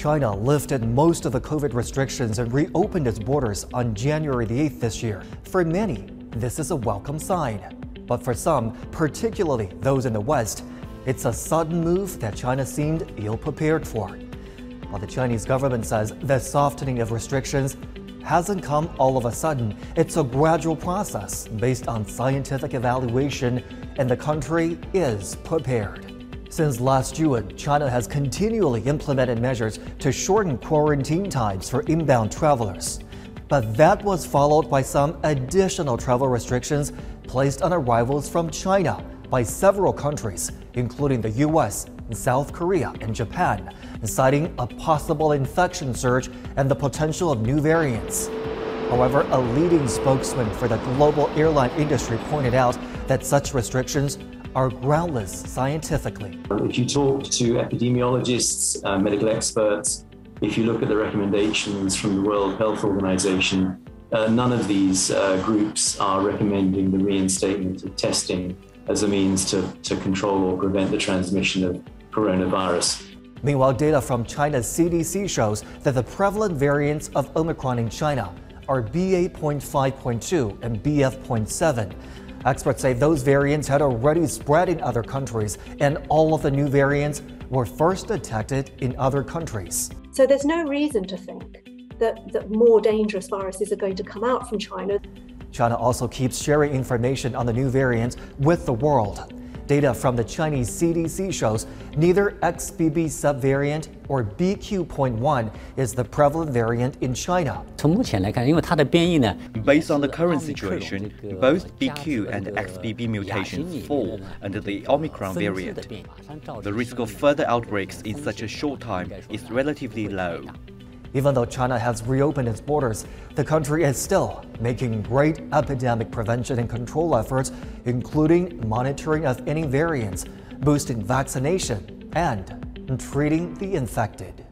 China lifted most of the COVID restrictions and reopened its borders on January the 8th this year. For many, this is a welcome sign. But for some, particularly those in the West, it's a sudden move that China seemed ill-prepared for. While the Chinese government says the softening of restrictions hasn't come all of a sudden, it's a gradual process based on scientific evaluation, and the country is prepared. Since last June, China has continually implemented measures to shorten quarantine times for inbound travelers. But that was followed by some additional travel restrictions placed on arrivals from China by several countries, including the US, South Korea, and Japan, citing a possible infection surge and the potential of new variants. However, a leading spokesman for the global airline industry pointed out that such restrictions are groundless scientifically. If you talk to epidemiologists, medical experts, if you look at the recommendations from the World Health Organization, none of these groups are recommending the reinstatement of testing as a means to control or prevent the transmission of coronavirus. Meanwhile, data from China's CDC shows that the prevalent variants of Omicron in China are BA.5.2 and BF.7. Experts say those variants had already spread in other countries, and all of the new variants were first detected in other countries. So there's no reason to think that more dangerous viruses are going to come out from China. China also keeps sharing information on the new variants with the world. Data from the Chinese CDC shows neither XBB subvariant or BQ.1 is the prevalent variant in China. Based on the current situation, both BQ and XBB mutations fall under the Omicron variant. The risk of further outbreaks in such a short time is relatively low. Even though China has reopened its borders, the country is still making great epidemic prevention and control efforts, including monitoring of any variants, boosting vaccination, and treating the infected.